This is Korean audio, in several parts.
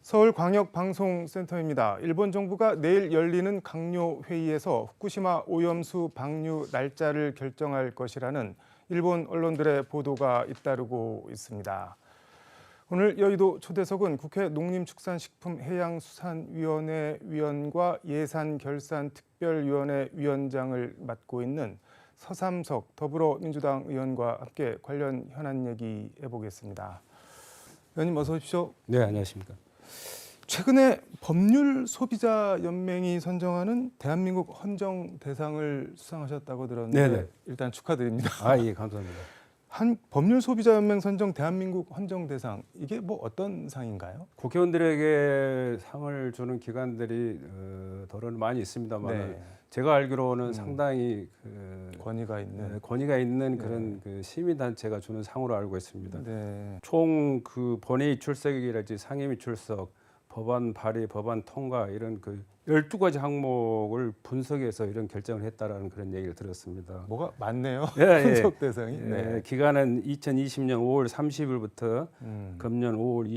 서울광역방송센터입니다. 일본 정부가 내일 열리는 강요 회의에서 후쿠시마 오염수 방류 날짜를 결정할 것이라는 일본 언론들의 보도가 잇따르고 있습니다. 오늘 여의도 초대석은 국회 농림축산식품해양수산위원회 위원과 예산결산특별위원회 위원장을 맡고 있는 서삼석 더불어민주당 의원과 함께 관련 현안 얘기해 보겠습니다. 의원님 어서 오십시오. 네, 안녕하십니까. 최근에 법률소비자연맹이 선정하는 대한민국 헌정 대상을 수상하셨다고 들었는데 네네. 일단 축하드립니다. 예, 감사합니다. 한 법률소비자연맹 선정 대한민국 헌정 대상 이게 뭐 어떤 상인가요? 국회의원들에게 상을 주는 기관들이 더러는 많이 있습니다만 네. 제가 알기로는 상당히 권위가 있는. 권위가 있는 그런 그 시민단체가 주는 상으로 알고 있습니다. 네. 총 그 본회의 출석이랄지 상임위 출석, 법안 발의, 법안 통과 이런 그 12가지 항목을 분석해서 이런 결정을 했다라는 그런 얘기를 들었습니다. 뭐가 많네요. 예, 분석 대상이. 네. 기간은 2020년 5월 30일부터 금년 5월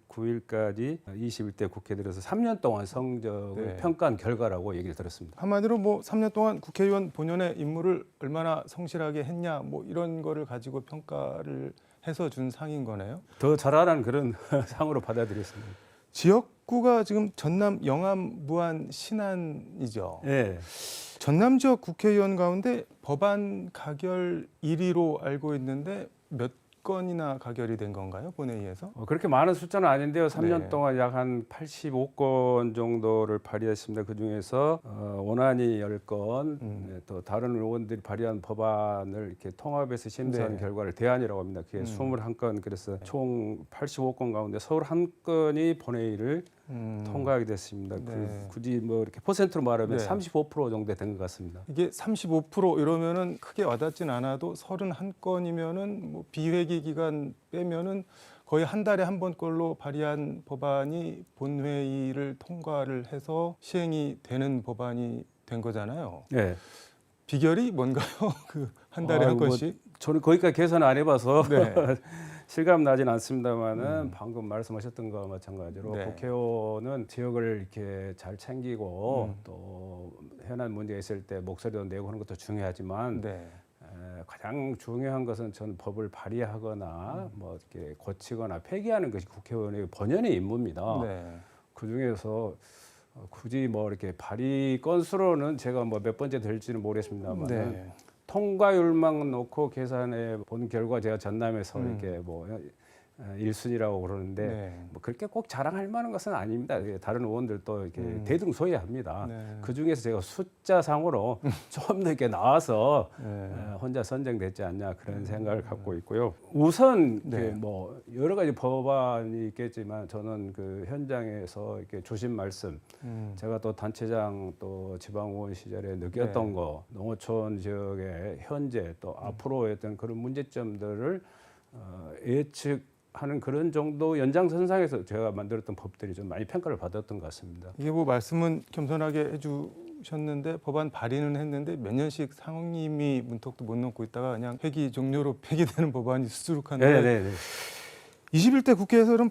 29일까지 21대 국회 들어서 3년 동안 성적을 네. 평가한 결과라고 얘기를 들었습니다. 한마디로 뭐 3년 동안 국회의원 본연의 임무를 얼마나 성실하게 했냐 뭐 이런 거를 가지고 평가를 해서 준 상인 거네요. 더 잘하라는 그런 상으로 받아들였습니다. 지역구가 지금 전남, 영암, 무안, 신안이죠. 네. 전남 지역 국회의원 가운데 법안 가결 1위로 알고 있는데 몇 건이나 가결이 된 건가요? 본회의에서? 그렇게 많은 숫자는 아닌데요. 3년 네. 동안 약 한 85건 정도를 발의했습니다. 그중에서 원안이 10건, 네, 또 다른 의원들이 발의한 법안을 이렇게 통합해서 심사한 네. 결과를 대안이라고 합니다. 그게 21건, 그래서 총 85건 가운데 31건이 본회의를 통과하게 됐습니다. 네. 굳이 뭐 이렇게 퍼센트로 말하면 네. 35% 정도 된 것 같습니다. 이게 35% 이러면은 크게 와닿진 않아도 31건이면은 뭐 비회기 기간 빼면은 거의 한 달에 한 번꼴로 발의한 법안이 본회의를 통과를 해서 시행이 되는 법안이 된 거잖아요. 네. 비결이 뭔가요? 그 한 달에 한 건씩? 저는 거기까지 계산 안 해봐서 네. 실감 나진 않습니다만은 방금 말씀하셨던 거와 마찬가지로 네. 국회의원은 지역을 이렇게 잘 챙기고 또 현안 문제 있을 때 목소리도 내고 하는 것도 중요하지만 네. 가장 중요한 것은 저는 법을 발의하거나 뭐 이렇게 고치거나 폐기하는 것이 국회의원의 본연의 임무입니다. 네. 그 중에서 굳이 뭐 이렇게 발의 건수로는 제가 뭐 몇 번째 될지는 모르겠습니다만 네. 통과율만 놓고 계산해 본 결과 제가 전남에서 이렇게 뭐 1순위라고 그러는데 네. 뭐 그렇게 꼭 자랑할 만한 것은 아닙니다. 다른 의원들도 이렇게 대등소이합니다. 네. 그 중에서 제가 숫자상으로 좀 더 이렇게 나와서 네. 혼자 선정됐지 않냐 그런 생각을 갖고 있고요. 우선 네. 뭐 여러 가지 법안이 있겠지만 저는 그 현장에서 이렇게 주신 말씀, 제가 또 단체장 또 지방의원 시절에 느꼈던 네. 거, 농어촌 지역의 현재 또 앞으로의 어떤 그런 문제점들을 예측하는 그런 정도 연장선상에서 제가 만들었던 법들이 좀 많이 평가를 받았던 것 같습니다. 이게 뭐 말씀은 겸손하게 해주셨는데 법안 발의는 했는데 몇 년씩 상임위 문턱도 못 넘고 있다가 그냥 회기 종료로 폐기되는 법안이 수두룩한데 네. 21대 국회에서는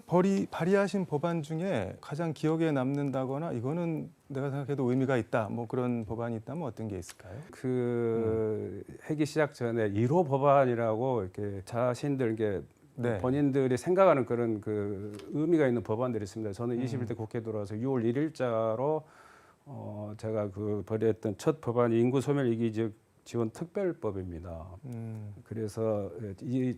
발의하신 법안 중에 가장 기억에 남는다거나 이거는 내가 생각해도 의미가 있다 뭐 그런 법안이 있다면 어떤 게 있을까요? 그 회기 시작 전에 1호 법안이라고 이렇게 자신들 이게 네. 본인들이 생각하는 그런 그 의미가 있는 법안들이 있습니다. 저는 21대 국회 들어와서 6월 1일자로 제가 그 발의했던 첫 법안이 인구 소멸 위기 지원 특별법입니다. 그래서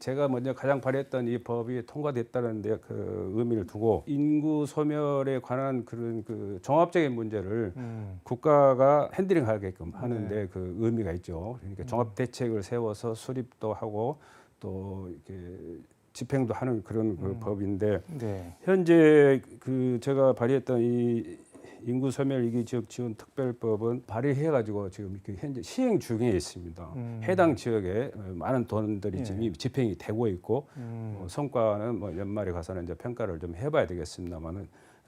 제가 먼저 가장 발의했던 이 법이 통과됐다는 데 그 의미를 두고 인구 소멸에 관한 그런 그 종합적인 문제를 국가가 핸들링하게끔 하는데 그 의미가 있죠. 그러니까 종합 대책을 세워서 수립도 하고 또 이렇게 집행도 하는 그런 그 법인데 네. 현재 그 제가 발의했던 이 인구 소멸 위기 지역 지원 특별법은 발의해가지고 지금 이렇게 현재 시행 중에 있습니다. 해당 지역에 많은 돈들이 지금 집행이 되고 있고 성과는 뭐 연말에 가서는 이제 평가를 좀 해봐야 되겠습니다만은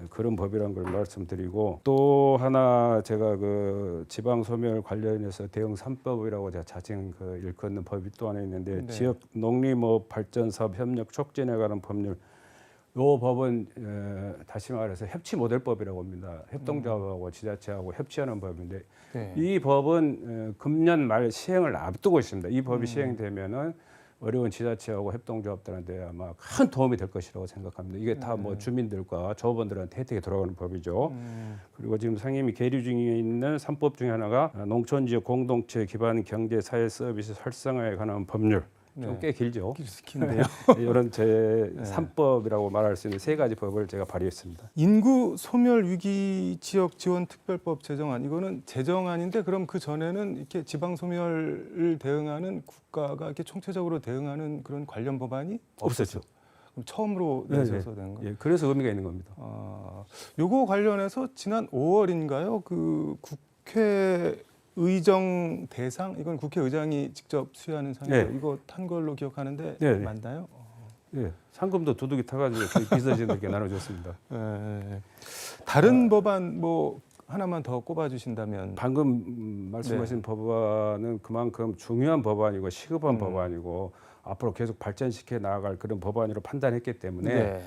그런 법이라는 걸 말씀드리고 또 하나 제가 그 지방 소멸 관련해서 대응 3법이라고 제가 자칭 그 일컫는 법이 또 하나 있는데 네. 지역 농림업 발전 사업 협력 촉진에 관한 법률 요 법은 다시 말해서 협치 모델법이라고 합니다. 협동조합하고 지자체하고 협치하는 법인데 네. 이 법은 금년 말 시행을 앞두고 있습니다. 이 법이 시행되면은 어려운 지자체하고 협동조합들한테 아마 큰 도움이 될 것이라고 생각합니다. 이게 다 뭐 주민들과 조합원들한테 혜택이 돌아가는 법이죠. 그리고 지금 상임위 계류 중에 있는 3법 중에 하나가 농촌지역 공동체 기반 경제 사회 서비스 활성화에 관한 법률. 좀 꽤 길죠. 긴데요. 이런 제 3법이라고 말할 수 있는 세 가지 법을 제가 발의했습니다. 인구 소멸 위기 지역 지원 특별법 제정안 이거는 제정안인데 그럼 그 전에는 이렇게 지방 소멸을 대응하는 국가가 이렇게 총체적으로 대응하는 그런 관련 법안이 없었죠. 그럼 처음으로 내셔서 된 거예요. 예, 그래서 의미가 있는 겁니다. 요거 관련해서 지난 5월인가요? 그 국회 의정 대상 이건 국회의장이 직접 수여하는 상이에요. 네. 이거 탄 걸로 기억하는데 네. 맞나요? 예, 상금도 두둑이 타가지고 비서진들께 나눠줬습니다. 다른 법안 뭐 하나만 더 꼽아주신다면 방금 말씀하신 법안은 그만큼 중요한 법안이고 시급한 법안이고 앞으로 계속 발전시켜 나아갈 그런 법안으로 판단했기 때문에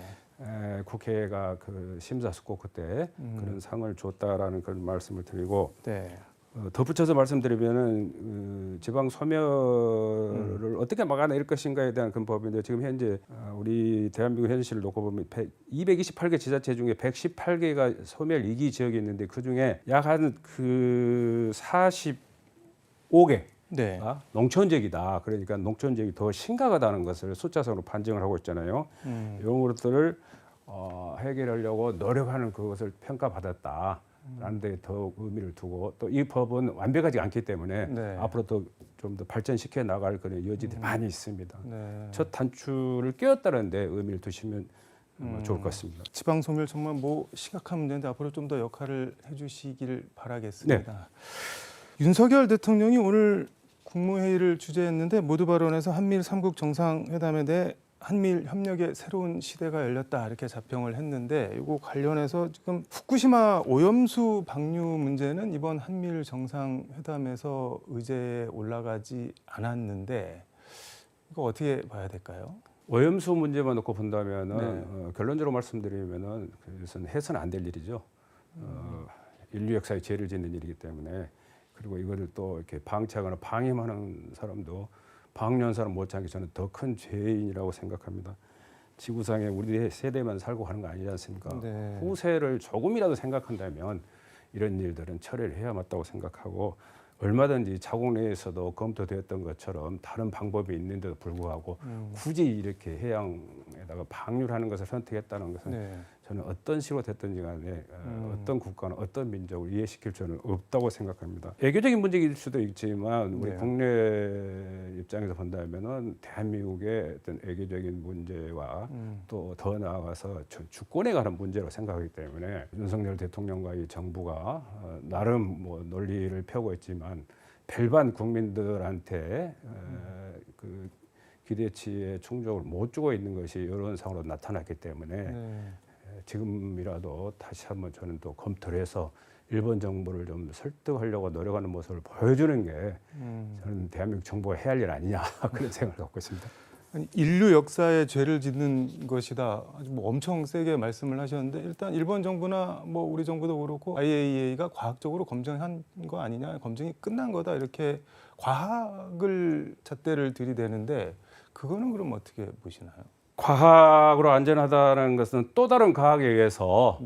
국회가 그 심사숙고 그때 그런 상을 줬다라는 그런 말씀을 드리고 덧붙여서 말씀드리면은 지방 소멸을 어떻게 막아낼 것인가에 대한 그런 법인데 지금 현재 우리 대한민국 현실을 놓고 보면 228개 지자체 중에 118개가 소멸 위기 지역이 있는데 그 중에 약 한 그 45개 농촌 지역이다. 그러니까 농촌 지역이 더 심각하다는 것을 숫자상으로 판정을 하고 있잖아요. 이런 것들을 해결하려고 노력하는 그것을 평가받았다. 라는 데 더 의미를 두고 또 이 법은 완벽하지 않기 때문에 앞으로 더 좀 더 발전시켜 나갈 그런 여지들이 많이 있습니다. 첫 단추를 끼웠다는 데 의미를 두시면 좋을 것 같습니다. 지방 소멸 정말 뭐 심각한 문제인데 앞으로 좀 더 역할을 해주시길 바라겠습니다. 윤석열 대통령이 오늘 국무회의를 주재했는데 모두 발언에서 한미일 3국 정상회담에 대해 한미일 협력의 새로운 시대가 열렸다 이렇게 자평을 했는데 이거 관련해서 지금 후쿠시마 오염수 방류 문제는 이번 한미일 정상회담에서 의제에 올라가지 않았는데 이거 어떻게 봐야 될까요? 오염수 문제만 놓고 본다면은 결론적으로 말씀드리면은 그것은 해서는 안 될 일이죠. 인류 역사에 죄를 짓는 일이기 때문에 그리고 이거를 또 이렇게 방치하거나 방임하는 사람도 방류한 사람 못지않게 저는 더 큰 죄인이라고 생각합니다. 지구상에 우리 세대만 살고 가는 거 아니지 않습니까? 후세를 조금이라도 생각한다면 이런 일들은 처리를 해야 맞다고 생각하고 얼마든지 자국 내에서도 검토되었던 것처럼 다른 방법이 있는데도 불구하고 굳이 이렇게 해양에다가 방류를 하는 것을 선택했다는 것은 저는 어떤 식으로 됐든지 간에 어떤 국가나 어떤 민족을 이해시킬 수는 없다고 생각합니다. 애교적인 문제일 수도 있지만 우리 국내 입장에서 본다면은 대한민국의 어떤 애교적인 문제와 또 더 나아가서 주권에 관한 문제로 생각하기 때문에 윤석열 대통령과 이 정부가 나름 뭐 논리를 펴고 있지만 별반 국민들한테 그 기대치에 충족을 못 주고 있는 것이 여론상으로 나타났기 때문에 지금이라도 다시 한번 저는 또 검토를 해서 일본 정부를 좀 설득하려고 노력하는 모습을 보여주는 게 저는 대한민국 정부가 해야 할 일 아니냐 그런 생각을 갖고 있습니다. 아니, 인류 역사에 죄를 짓는 것이다. 아주 뭐 엄청 세게 말씀을 하셨는데 일단 일본 정부나 뭐 우리 정부도 그렇고 IAEA가 과학적으로 검증한 거 아니냐, 검증이 끝난 거다 이렇게 과학을 잣대를 들이대는데 그거는 그럼 어떻게 보시나요? 과학으로 안전하다는 것은 또 다른 과학에 의해서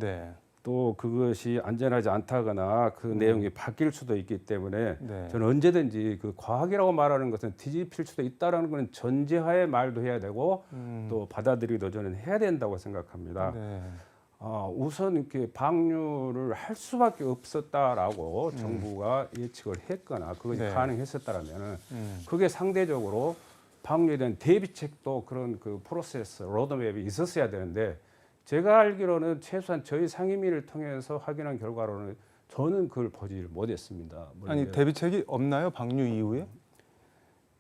또 그것이 안전하지 않다거나 그 내용이 바뀔 수도 있기 때문에 저는 언제든지 그 과학이라고 말하는 것은 뒤집힐 수도 있다는 건 전제하에 말도 해야 되고 또 받아들이기도 저는 해야 된다고 생각합니다. 우선 이렇게 방류를 할 수밖에 없었다라고 정부가 예측을 했거나 그것이 가능했었다라면 그게 상대적으로 방류에 대한 대비책도 그런 그 프로세스, 로드맵이 있었어야 되는데 제가 알기로는 최소한 저희 상임위를 통해서 확인한 결과로는 저는 그걸 보지를 못했습니다. 아니 대비책이 없나요? 방류 이후에?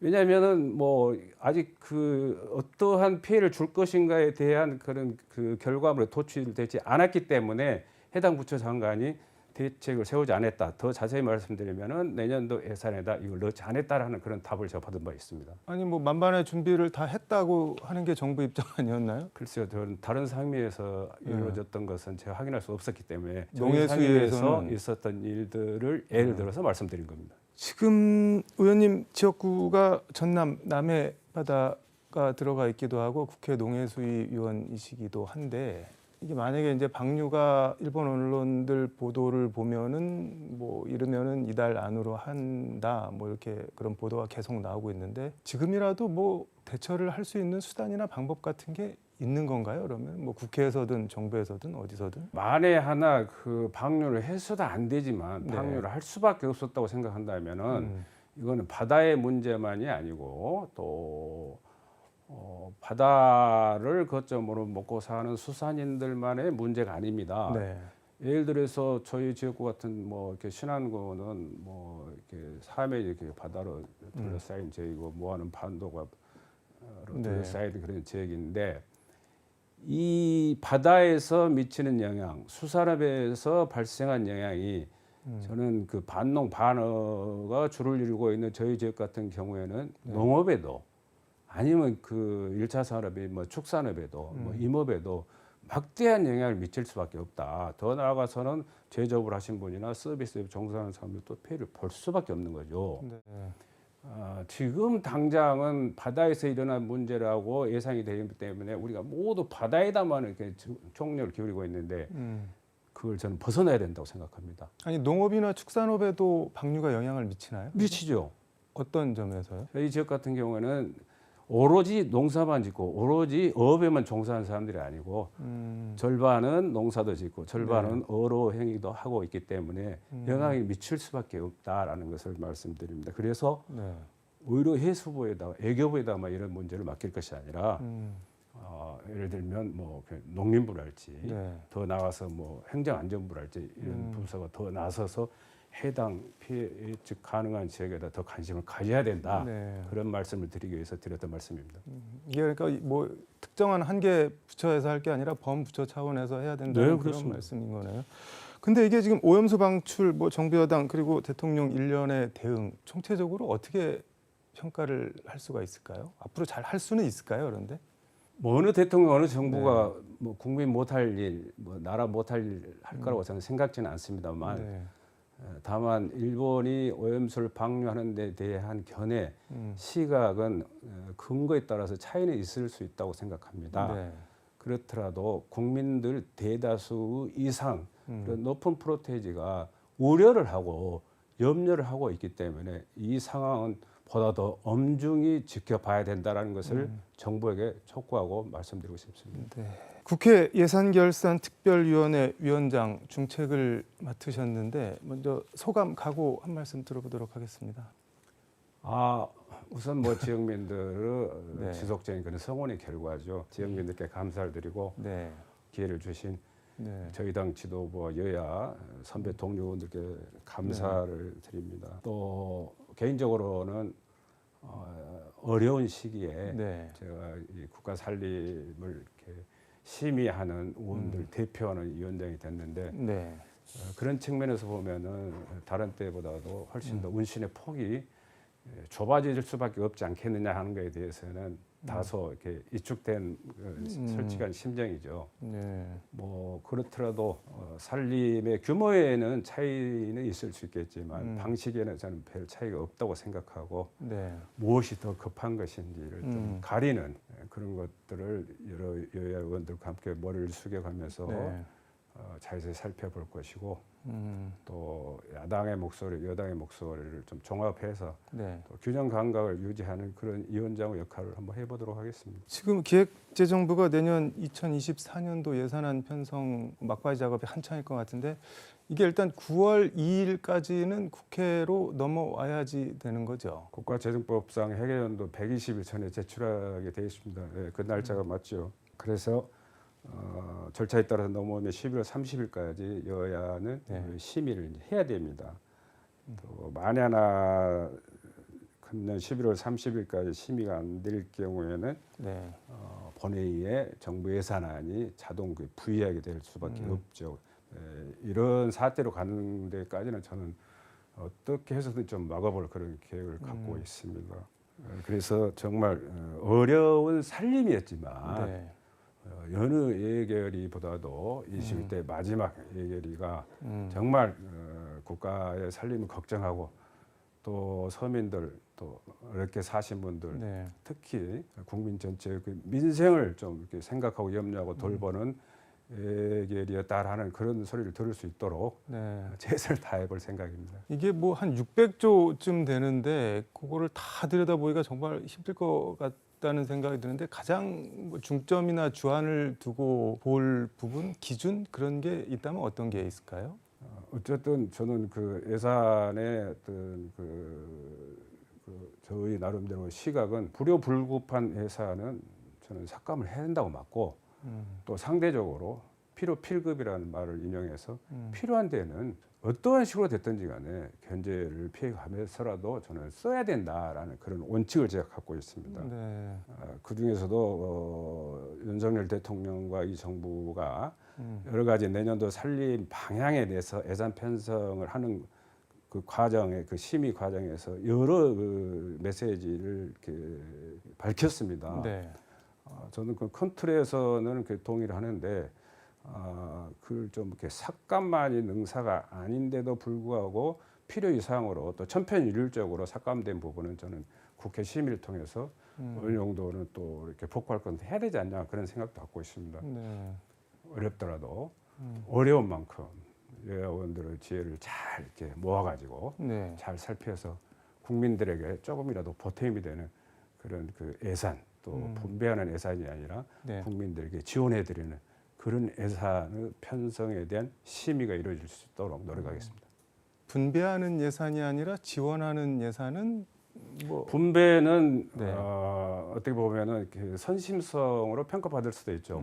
왜냐하면은 뭐 아직 그 어떠한 피해를 줄 것인가에 대한 그런 그 결과물이 도출되지 않았기 때문에 해당 부처 장관이 대책을 세우지 않았다. 더 자세히 말씀드리면은 내년도 예산에다 이걸 넣지 않았다라는 그런 답을 제가 받은 바 있습니다. 아니 뭐 만반의 준비를 다 했다고 하는 게 정부 입장 아니었나요? 글쎄요, 저는 다른 상임위에서 이루어졌던 것은 제가 확인할 수 없었기 때문에 농해수위에서는 상임위에서 있었던 일들을 예를 들어서 말씀드린 겁니다. 지금 의원님 지역구가 전남 남해 바다가 들어가 있기도 하고 국회 농해수위 위원이시기도 한데 이게 만약에 이제 방류가 일본 언론들 보도를 보면은 뭐 이르면은 이달 안으로 한다 뭐 이렇게 그런 보도가 계속 나오고 있는데 지금이라도 뭐 대처를 할 수 있는 수단이나 방법 같은 게 있는 건가요? 그러면 뭐 국회에서든 정부에서든 어디서든 만에 하나 그 방류를 해서도 안 되지만 네. 방류를 할 수밖에 없었다고 생각한다면은 이거는 바다의 문제만이 아니고 또 바다를 거점으로 먹고 사는 수산인들만의 문제가 아닙니다. 네. 예를 들어서 저희 지역구 같은 뭐 이렇게 신안군은 뭐 이렇게 삶에 이렇게 바다로 둘러싸인 지역이고 모아는 반도가 네. 둘러싸인 그런 지역인데 이 바다에서 미치는 영향, 수산업에서 발생한 영향이 저는 그 반농 반어가 주를 이루고 있는 저희 지역 같은 경우에는 농업에도 아니면 그 1차 산업이 뭐 축산업에도 뭐 임업에도 막대한 영향을 미칠 수밖에 없다. 더 나아가서는 제조업을 하신 분이나 서비스업 종사하는 사람들 또 피해를 볼 수밖에 없는 거죠. 네. 지금 당장은 바다에서 일어난 문제라고 예상이 되기 때문에 우리가 모두 바다에다만 이렇게 총력을 기울이고 있는데 그걸 저는 벗어나야 된다고 생각합니다. 아니 농업이나 축산업에도 방류가 영향을 미치나요? 미치죠. 어떤 점에서요? 저희 지역 같은 경우에는 오로지 농사만 짓고 오로지 어업에만 종사하는 사람들이 아니고 절반은 농사도 짓고 절반은 어로 행위도 하고 있기 때문에 영향이 미칠 수밖에 없다라는 것을 말씀드립니다. 그래서 네. 오히려 해수부에다가 애교부에다가 이런 문제를 맡길 것이 아니라 예를 들면 뭐 농림부랄지 네. 더 나가서 뭐 행정안전부랄지 이런 부서가 더 나서서 해당 피해 예측 가능한 지역에다 더 관심을 가져야 된다. 네. 그런 말씀을 드리기 위해서 드렸던 말씀입니다. 이게 그러니까 뭐 특정한 한 개 부처에서 할 게 아니라 범부처 차원에서 해야 된다는 그런 그렇습니다. 말씀인 거네요. 근데 이게 지금 오염수 방출, 뭐 정부 여당 그리고 대통령 일련의 대응 총체적으로 어떻게 평가를 할 수가 있을까요? 앞으로 잘 할 수는 있을까요? 그런데 뭐 어느 대통령 어느 정부가 뭐 국민 못할 일, 뭐 나라 못할 일 할 거라고 저는 생각지는 않습니다만 네. 다만 일본이 오염수를 방류하는 데 대한 견해, 시각은 근거에 따라서 차이는 있을 수 있다고 생각합니다. 네. 그렇더라도 국민들 대다수 이상 그런 높은 프로테이지가 우려를 하고 염려를 하고 있기 때문에 이 상황은 보다 더 엄중히 지켜봐야 된다는 것을 정부에게 촉구하고 말씀드리고 싶습니다. 네. 국회 예산결산특별위원회 위원장 중책을 맡으셨는데 먼저 소감 각오 한 말씀 들어보도록 하겠습니다. 우선 뭐 지역민들의 네. 지속적인 그런 성원의 결과죠. 지역민들께 감사를 드리고 네. 기회를 주신 네. 저희 당 지도부와 여야 선배 동료 의원들께 감사를 드립니다. 또 개인적으로는 어려운 시기에 네. 제가 이 국가 살림을 이렇게 심의하는 의원들 대표하는 위원장이 됐는데 네. 그런 측면에서 보면은 다른 때보다도 훨씬 더 운신의 폭이 좁아질 수밖에 없지 않겠느냐 하는 것에 대해서는 다소 이렇게 이축된 솔직한 심정이죠. 네. 뭐 그렇더라도 살림의 규모에는 차이는 있을 수 있겠지만 방식에는 저는 별 차이가 없다고 생각하고 네. 무엇이 더 급한 것인지를 좀 가리는 그런 것들을 여러 여야 의원들과 함께 머리를 숙여가면서 네. 자세히 살펴볼 것이고 또 야당의 목소리, 여당의 목소리를 좀 종합해서 네. 또 균형 감각을 유지하는 그런 위원장 역할을 한번 해보도록 하겠습니다. 지금 기획재정부가 내년 2024년도 예산안 편성 막바지 작업이 한창일 것 같은데 이게 일단 9월 2일까지는 국회로 넘어와야지 되는 거죠. 국가재정법상 해계연도 120일 전에 제출하게 되어 있습니다. 네, 그 날짜가 맞죠. 그래서 절차에 따라서 넘어오면 11월 30일까지 여야는 심의를 해야 됩니다. 또 만에 하나 금년 11월 30일까지 심의가 안 될 경우에는 본회의에 정부 예산안이 자동 부의하게 될 수밖에 없죠. 이런 사태로 가는 데까지는 저는 어떻게 해서든 좀 막아볼 그런 계획을 갖고 있습니다. 그래서 정말 어려운 살림이었지만 네. 여느 예결위보다도 21대 마지막 예결위가 정말 국가의 살림을 걱정하고 또 서민들 또 어렵게 사신 분들 네. 특히 국민 전체의 그 민생을 좀 이렇게 생각하고 염려하고 돌보는 예결위였다라는 그런 소리를 들을 수 있도록 네. 최선을 다해볼 생각입니다. 이게 뭐 한 600조쯤 되는데 그거를 다 들여다보기가 정말 힘들 것 같다는 생각이 드는데 가장 뭐 중점이나 주안을 두고 볼 부분, 기준 그런 게 있다면 어떤 게 있을까요? 어쨌든 저는 그 예산의 어떤 저희 나름대로 시각은 불효불급한 예산은 저는 삭감을 해야 된다고 맞고 또 상대적으로 필요필급이라는 말을 인용해서 필요한 데는 어떠한 식으로 됐든지 간에 견제를 피해가면서라도 저는 써야 된다라는 그런 원칙을 제가 갖고 있습니다. 네. 그 중에서도 윤석열 대통령과 이 정부가 여러 가지 내년도 살림 방향에 대해서 예산 편성을 하는 그 과정에 그 심의 과정에서 여러 그 메시지를 이렇게 밝혔습니다. 네. 저는 그 컨트롤에서는 그 동의를 하는데 그걸 좀 이렇게 삭감만이 능사가 아닌데도 불구하고 필요 이상으로 또 천편일률적으로 삭감된 부분은 저는 국회 심의를 통해서 어느 정도는 또 이렇게 복구할 건 해야 되지 않냐 그런 생각도 갖고 있습니다. 네. 어렵더라도 어려운 만큼 여야원들의 지혜를 잘 이렇게 모아가지고 네. 잘 살펴서 국민들에게 조금이라도 보탬이 되는 그런 그 예산 또 분배하는 예산이 아니라 네. 국민들에게 지원해드리는 그런 예산의 편성에 대한 심의가 이루어질 수 있도록 노력하겠습니다. 분배하는 예산이 아니라 지원하는 예산은 뭐 분배는 네. 어떻게 보면은 이렇게 선심성으로 평가받을 수도 있죠.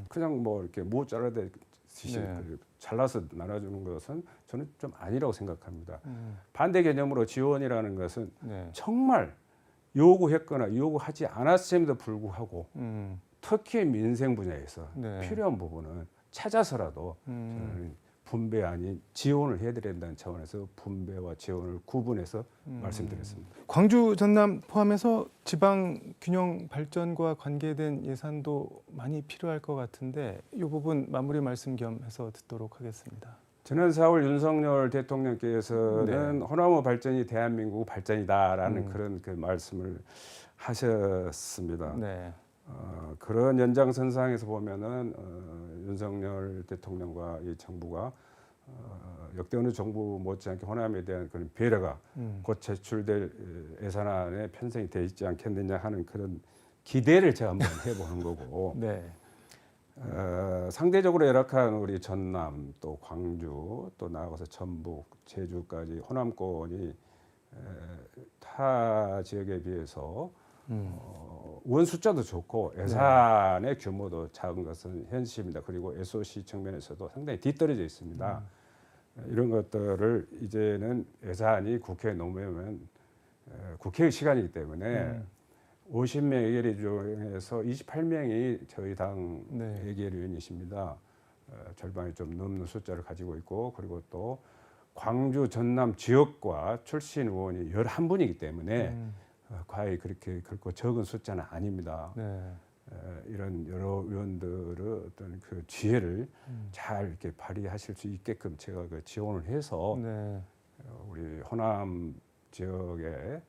그냥 뭐 이렇게 모자라듯이 네. 잘라서 나눠주는 것은 저는 좀 아니라고 생각합니다. 반대 개념으로 지원이라는 것은 네. 정말 요구했거나 요구하지 않았음에도 불구하고 특히 민생 분야에서 네. 필요한 부분은 찾아서라도 저는 분배 아닌 지원을 해드려야 된다는 차원에서 분배와 지원을 구분해서 말씀드렸습니다. 광주 전남 포함해서 지방 균형 발전과 관계된 예산도 많이 필요할 것 같은데 이 부분 마무리 말씀 겸 해서 듣도록 하겠습니다. 지난 4월 윤석열 대통령께서는 호남의 발전이 대한민국 발전이다라는 그런 그 말씀을 하셨습니다. 네. 그런 연장선상에서 보면은 윤석열 대통령과 이 정부가 역대 어느 정부 못지않게 호남에 대한 그런 배려가 곧 제출될 예산안에 편성이 돼 있지 않겠느냐 하는 그런 기대를 제가 한번 해보는 거고 네. 상대적으로 열악한 우리 전남 또 광주 또 나아가서 전북 제주까지 호남권이 타 지역에 비해서 원 숫자도 좋고 예산의 규모도 작은 것은 현실입니다. 그리고 SOC 측면에서도 상당히 뒤떨어져 있습니다. 이런 것들을 이제는 예산이 국회에 넘으면 국회의 시간이기 때문에 50명 예결위 중에서 28명이 저희 당 네. 예결위원이십니다. 절반이 좀 넘는 숫자를 가지고 있고 그리고 또 광주 전남 지역과 출신 의원이 11분이기 때문에 과히 그렇게 그렇고 적은 숫자는 아닙니다. 네. 이런 여러 의원들의 어떤 그 지혜를 잘 이렇게 발휘하실 수 있게끔 제가 그 지원을 해서 네. 우리 호남 지역에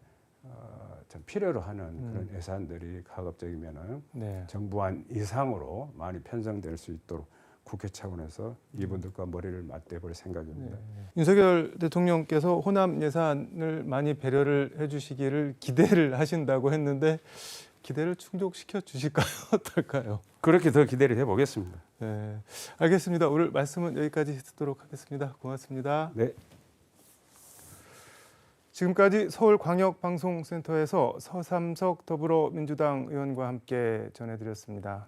참 필요로 하는 그런 예산들이 가급적이면은 네. 정부안 이상으로 많이 편성될 수 있도록 국회 차원에서 이분들과 머리를 맞대볼 생각입니다. 윤석열 대통령께서 호남 예산을 많이 배려를 해주시기를 기대를 하신다고 했는데 기대를 충족시켜 주실까요? 어떨까요? 그렇게 더 기대를 해보겠습니다. 네, 알겠습니다. 오늘 말씀은 여기까지 듣도록 하겠습니다. 고맙습니다. 네. 지금까지 서울광역방송센터에서 서삼석 더불어민주당 의원과 함께 전해드렸습니다.